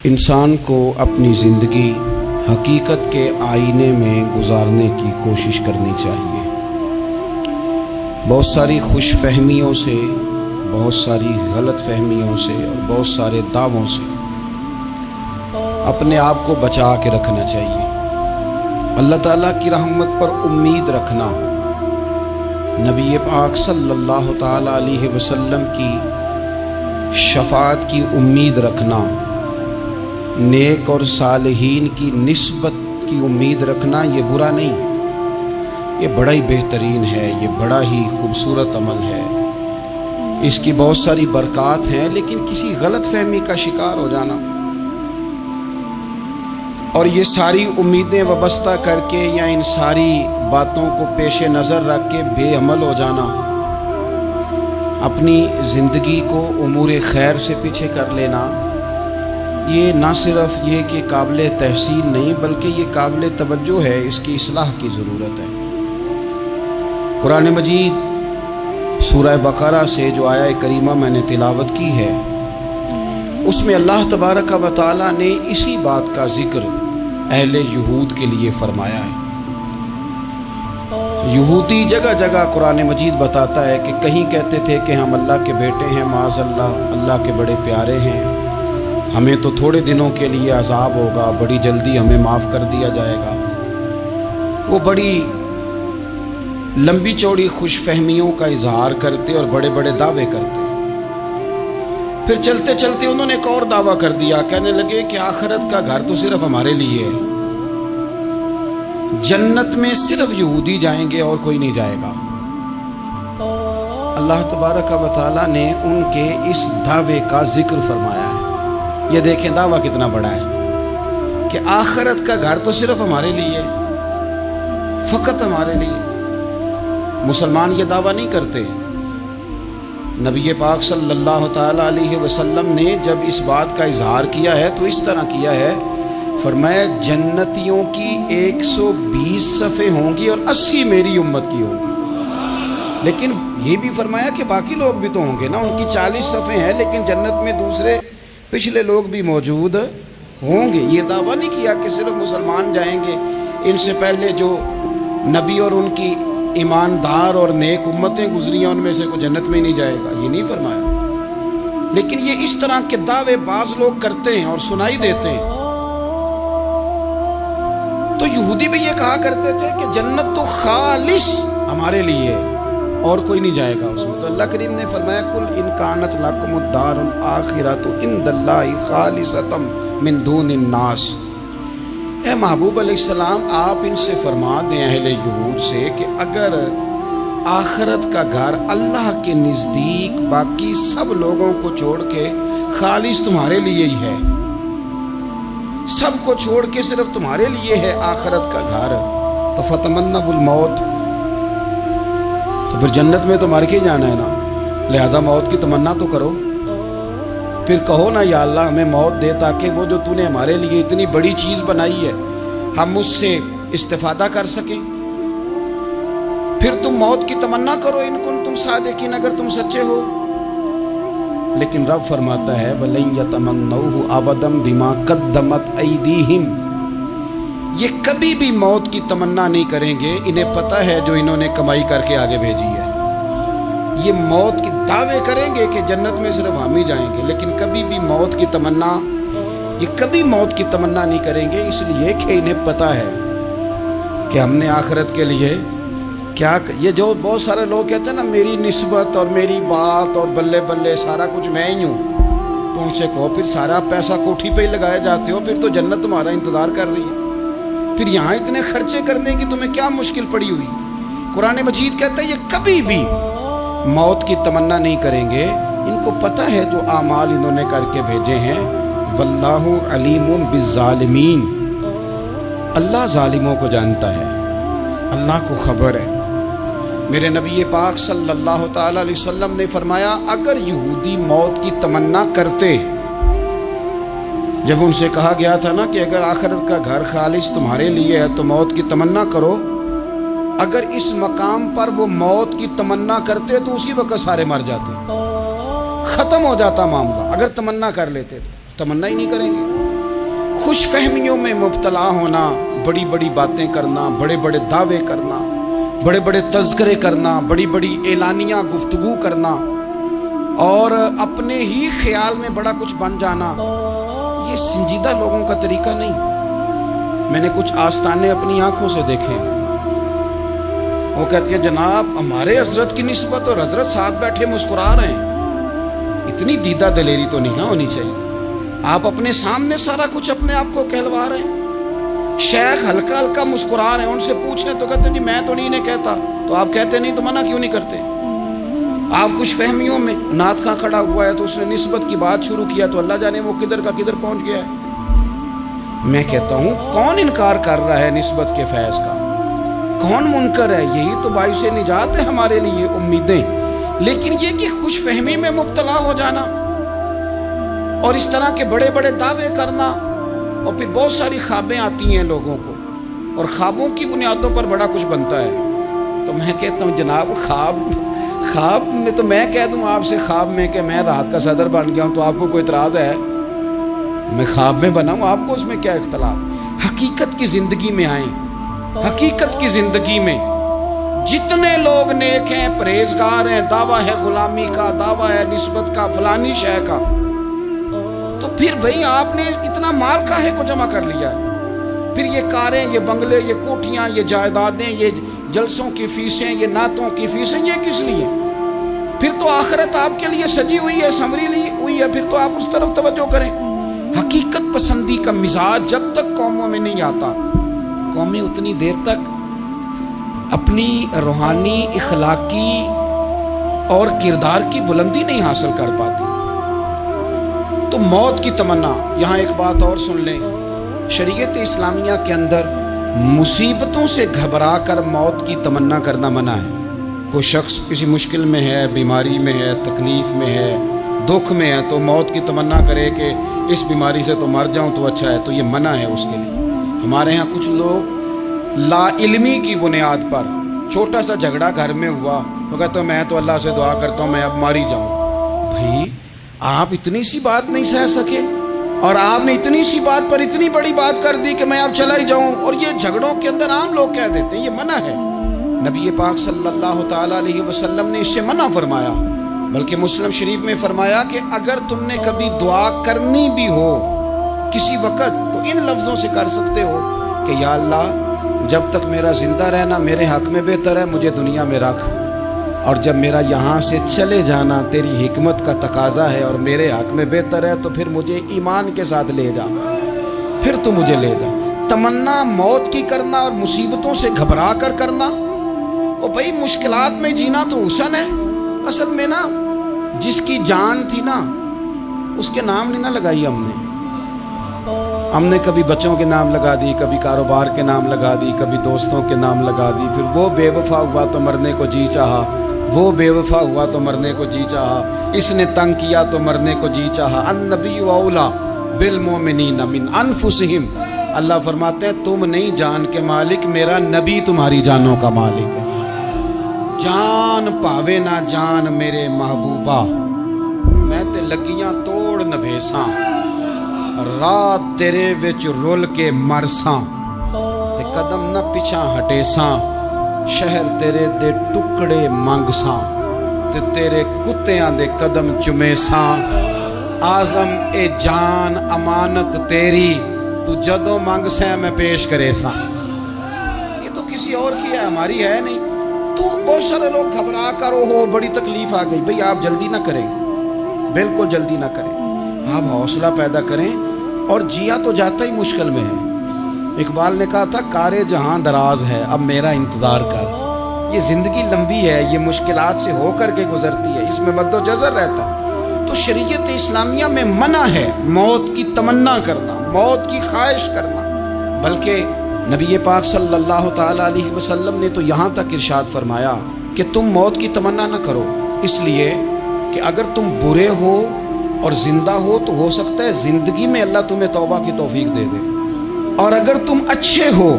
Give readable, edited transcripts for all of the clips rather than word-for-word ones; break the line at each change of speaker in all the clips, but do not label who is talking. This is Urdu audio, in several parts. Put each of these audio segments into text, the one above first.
انسان کو اپنی زندگی حقیقت کے آئینے میں گزارنے کی کوشش کرنی چاہیے۔ بہت ساری خوش فہمیوں سے، بہت ساری غلط فہمیوں سے اور بہت سارے دعووں سے اپنے آپ کو بچا کے رکھنا چاہیے۔ اللہ تعالیٰ کی رحمت پر امید رکھنا، نبی پاک صلی اللہ تعالیٰ علیہ وسلم کی شفاعت کی امید رکھنا، نیک اور صالحین کی نسبت کی امید رکھنا، یہ برا نہیں، یہ بڑا ہی بہترین ہے، یہ بڑا ہی خوبصورت عمل ہے، اس کی بہت ساری برکات ہیں۔ لیکن کسی غلط فہمی کا شکار ہو جانا اور یہ ساری امیدیں وابستہ کر کے یا ان ساری باتوں کو پیش نظر رکھ کے بے عمل ہو جانا، اپنی زندگی کو امور خیر سے پیچھے کر لینا، یہ نہ صرف یہ کہ قابل تحسین نہیں بلکہ یہ قابل توجہ ہے، اس کی اصلاح کی ضرورت ہے۔ قرآن مجید سورہ بقرہ سے جو آیہ کریمہ میں نے تلاوت کی ہے، اس میں اللہ تبارک و تعالیٰ نے اسی بات کا ذکر اہل یہود کے لیے فرمایا ہے۔ یہودی جگہ جگہ قرآن مجید بتاتا ہے کہ کہیں کہتے تھے کہ ہم اللہ کے بیٹے ہیں، معاذ اللہ، اللہ کے بڑے پیارے ہیں، ہمیں تو تھوڑے دنوں کے لیے عذاب ہوگا، بڑی جلدی ہمیں معاف کر دیا جائے گا۔ وہ بڑی لمبی چوڑی خوش فہمیوں کا اظہار کرتے اور بڑے بڑے دعوے کرتے۔ پھر چلتے چلتے انہوں نے ایک اور دعویٰ کر دیا، کہنے لگے کہ آخرت کا گھر تو صرف ہمارے لیے ہے، جنت میں صرف یہودی جائیں گے اور کوئی نہیں جائے گا۔ اللہ تبارک و تعالیٰ نے ان کے اس دعوے کا ذکر فرمایا ہے۔ یہ دیکھیں دعویٰ کتنا بڑا ہے کہ آخرت کا گھر تو صرف ہمارے لیے، فقط ہمارے لیے۔ مسلمان یہ دعویٰ نہیں کرتے۔ نبی پاک صلی اللہ تعالیٰ علیہ وسلم نے جب اس بات کا اظہار کیا ہے تو اس طرح کیا ہے، فرمایا جنتیوں کی 120 صفیں ہوں گی اور 80 میری امت کی ہوں گی۔ لیکن یہ بھی فرمایا کہ باقی لوگ بھی تو ہوں گے نا، ان کی 40 صفیں ہیں لیکن جنت میں دوسرے پچھلے لوگ بھی موجود ہوں گے۔ یہ دعویٰ نہیں کیا کہ صرف مسلمان جائیں گے، ان سے پہلے جو نبی اور ان کی ایماندار اور نیک امتیں گزری ہیں ان میں سے کوئی جنت میں ہی نہیں جائے گا، یہ نہیں فرمایا۔ لیکن یہ اس طرح کے دعوے بعض لوگ کرتے ہیں اور سنائی دیتے ہیں۔ تو یہودی بھی یہ کہا کرتے تھے کہ جنت تو خالص ہمارے لیے اور کوئی نہیں جائے گا اس میں۔ تو اللہ کریم نے فرمایا کل ان کانت لکم الدار الاخرۃ عند اللہ خالصۃ من دون الناس۔ اے محبوب علیہ السلام، آپ ان سے فرما دیں اہل یہود سے کہ اگر آخرت کا گھر اللہ کے نزدیک باقی سب لوگوں کو چھوڑ کے خالص تمہارے لیے ہی ہے، سب کو چھوڑ کے صرف تمہارے لیے ہے آخرت کا گھر، تو فتمنوا الموت، تو پھر جنت میں تو مر کے جانا ہے نا، لہذا موت کی تمنا تو کرو۔ پھر کہو نا یا اللہ ہمیں موت دے تاکہ وہ جو تو نے ہمارے لیے اتنی بڑی چیز بنائی ہے ہم اس سے استفادہ کر سکیں۔ پھر تم موت کی تمنا کرو ان کنتم صادقین، اگر تم سچے ہو۔ لیکن رب فرماتا ہے وَلَن يَتَمَنَّوْهُ أَبَدًا بِمَا قَدَّمَتْ أَيْدِيهِمْ، یہ کبھی بھی موت کی تمنا نہیں کریں گے، انہیں پتہ ہے جو انہوں نے کمائی کر کے آگے بھیجی ہے۔ یہ موت کی دعوے کریں گے کہ جنت میں صرف ہم ہی جائیں گے، لیکن کبھی بھی موت کی تمنا، یہ کبھی موت کی تمنا نہیں کریں گے، اس لیے کہ انہیں پتہ ہے کہ ہم نے آخرت کے لیے کیا۔ یہ جو بہت سارے لوگ کہتے ہیں نا میری نسبت اور میری بات اور بلے بلے سارا کچھ میں ہی ہوں، تو ان سے کہو پھر سارا پیسہ کوٹھی پہ ہی لگائے جاتے ہو، پھر تو جنت تمہارا انتظار کر رہی ہے، پھر یہاں اتنے خرچے کرنے کی تمہیں کیا مشکل پڑی ہوئی۔ قرآن مجید کہتا ہے یہ کبھی بھی موت کی تمنا نہیں کریں گے، ان کو پتہ ہے جو اعمال انہوں نے کر کے بھیجے ہیں۔ واللہ علیم بالظالمین، اللہ ظالموں کو جانتا ہے، اللہ کو خبر ہے۔ میرے نبی پاک صلی اللہ تعالی علیہ وسلم نے فرمایا اگر یہودی موت کی تمنا کرتے، جب ان سے کہا گیا تھا نا کہ اگر آخرت کا گھر خالص تمہارے لیے ہے تو موت کی تمنا کرو، اگر اس مقام پر وہ موت کی تمنا کرتے تو اسی وقت سارے مر جاتے، ختم ہو جاتا معاملہ۔ اگر تمنا کر لیتے تو تمنا ہی نہیں کریں گے۔ خوش فہمیوں میں مبتلا ہونا، بڑی بڑی باتیں کرنا، بڑے بڑے دعوے کرنا، بڑے بڑے تذکرے کرنا، بڑی بڑی اعلانیہ گفتگو کرنا اور اپنے ہی خیال میں بڑا کچھ بن جانا، یہ سنجیدہ لوگوں کا طریقہ نہیں۔ میں نے کچھ آستانے اپنی آنکھوں سے دیکھے، وہ کہتی ہے جناب ہمارے حضرت کی نسبت اور حضرت ساتھ بیٹھے مسکرا رہے ہیں، اتنی دیدہ دلیری تو نہیں نہ ہونی چاہیے، آپ اپنے سامنے سارا کچھ اپنے آپ کو کہلوا رہے ہیں۔ شیخ ہلکا ہلکا مسکرا رہے ہیں، ان سے پوچھیں تو کہتے ہیں جی میں تو نہیں کہتا، تو آپ کہتے نہیں تو منع کیوں نہیں کرتے؟ آپ خوش فہمیوں میں، نعت خواں کھڑا ہوا ہے تو اس نے نسبت کی بات شروع کیا تو اللہ جانے وہ کدھر کا کدھر پہنچ گیا ہے۔ میں کہتا ہوں کون انکار کر رہا ہے نسبت کے فیض کا؟ کون منکر ہے؟ یہی تو باعث نجات ہے ہمارے لیے امیدیں، لیکن یہ کہ خوش فہمی میں مبتلا ہو جانا اور اس طرح کے بڑے بڑے دعوے کرنا، اور پھر بہت ساری خوابیں آتی ہیں لوگوں کو اور خوابوں کی بنیادوں پر بڑا کچھ بنتا ہے۔ تو میں کہتا ہوں جناب خواب میں تو میں کہہ دوں آپ سے خواب میں کہ میں رات کا صدر بن گیا ہوں تو آپ کو کوئی اعتراض ہے؟ میں خواب میں بنا ہوں، آپ کو اس میں کیا اختلاف؟ حقیقت کی زندگی میں آئیں، حقیقت کی زندگی میں جتنے لوگ نیک ہیں، پرہیزگار ہیں، دعویٰ ہے غلامی کا، دعویٰ ہے نسبت کا، فلانی شے کا، تو پھر بھئی آپ نے اتنا مال کاہے کو جمع کر لیا ہے؟ پھر یہ کاریں، یہ بنگلے، یہ کوٹھیاں، یہ جائیدادیں، یہ جلسوں کی فیسیں، یہ نعتوں کی فیسیں، یہ کس لیے؟ پھر تو آخرت آپ کے لیے سجی ہوئی ہے، سنوری ہوئی ہے، پھر تو آپ اس طرف توجہ کریں۔ حقیقت پسندی کا مزاج جب تک قوموں میں نہیں آتا، قومیں اتنی دیر تک اپنی روحانی، اخلاقی اور کردار کی بلندی نہیں حاصل کر پاتی۔ تو موت کی تمنا، یہاں ایک بات اور سن لیں، شریعت اسلامیہ کے اندر مصیبتوں سے گھبرا کر موت کی تمنا کرنا منع ہے۔ کوئی شخص کسی مشکل میں ہے، بیماری میں ہے، تکلیف میں ہے، دکھ میں ہے، تو موت کی تمنا کرے کہ اس بیماری سے تو مر جاؤں تو اچھا ہے، تو یہ منع ہے اس کے لیے۔ ہمارے ہاں کچھ لوگ لا علمی کی بنیاد پر چھوٹا سا جھگڑا گھر میں ہوا تو کہتے ہیں میں تو اللہ سے دعا کرتا ہوں میں اب مر ہی جاؤں۔ بھائی آپ اتنی سی بات نہیں سہ سکے اور آپ نے اتنی سی بات پر اتنی بڑی بات کر دی کہ میں اب چلا ہی جاؤں، اور یہ جھگڑوں کے اندر عام لوگ کہہ دیتے ہیں، یہ منع ہے۔ نبی پاک صلی اللہ تعالیٰ علیہ وسلم نے اس سے منع فرمایا، بلکہ مسلم شریف میں فرمایا کہ اگر تم نے کبھی دعا کرنی بھی ہو کسی وقت تو ان لفظوں سے کر سکتے ہو کہ یا اللہ جب تک میرا زندہ رہنا میرے حق میں بہتر ہے، مجھے دنیا میں رکھ، اور جب میرا یہاں سے چلے جانا تیری حکمت کا تقاضا ہے اور میرے حق میں بہتر ہے تو پھر مجھے ایمان کے ساتھ لے جا، پھر تو مجھے لے جا۔ تمنا موت کی کرنا اور مصیبتوں سے گھبرا کر کرنا، اور بھائی مشکلات میں جینا تو حسن ہے۔ اصل میں نا جس کی جان تھی نا اس کے نام نہیں نہ لگائی ہم نے کبھی بچوں کے نام لگا دی، کبھی کاروبار کے نام لگا دی، کبھی دوستوں کے نام لگا دی، پھر وہ بے وفا ہوا تو مرنے کو جی چاہا، وہ بے وفا ہوا تو مرنے کو جی چاہا، اس نے تنگ کیا تو مرنے کو جی چاہا۔ النبی اولا بالمؤمنین من انفسہم، اللہ فرماتے ہیں تم نہیں جان کے مالک، میرا نبی تمہاری جانوں کا مالک ہے۔ جان پاوے نہ جان میرے محبوبہ، میں تے لگیاں توڑ نبھیساں، رات تیرے وچ رول کے مرساں، تے قدم نہ پیچھا ہٹیساں، شہر تیرے دے ٹکڑے منگساں، تے تیرے کتیاں دے قدم چمیساں، آزم اے جان امانت تیری، تو جدوں منگ سیں میں پیش کرے ساں۔ یہ تو کسی اور کی ہے، ہماری ہے نہیں۔ تو بہت سارے لوگ گھبرا کر ہو بڑی تکلیف آ گئی، بھئی آپ جلدی نہ کریں، بالکل جلدی نہ کریں، آپ حوصلہ پیدا کریں، اور جیا تو جاتا ہی مشکل میں ہے۔ اقبال نے کہا تھا کارے جہاں دراز ہے اب میرا انتظار کر، یہ زندگی لمبی ہے، یہ مشکلات سے ہو کر کے گزرتی ہے، اس میں مد و جزر رہتا۔ تو شریعت اسلامیہ میں منع ہے موت کی تمنا کرنا، موت کی خواہش کرنا، بلکہ نبی پاک صلی اللہ تعالیٰ علیہ وسلم نے تو یہاں تک ارشاد فرمایا کہ تم موت کی تمنا نہ کرو، اس لیے کہ اگر تم برے ہو اور زندہ ہو تو ہو سکتا ہے زندگی میں اللہ تمہیں توبہ کی توفیق دے دے، اور اگر تم اچھے ہو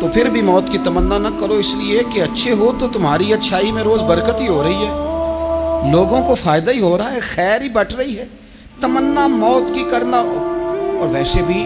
تو پھر بھی موت کی تمنا نہ کرو، اس لیے کہ اچھے ہو تو تمہاری اچھائی میں روز برکت ہی ہو رہی ہے، لوگوں کو فائدہ ہی ہو رہا ہے، خیر ہی بٹ رہی ہے۔ تمنا موت کی کرنا، اور ویسے بھی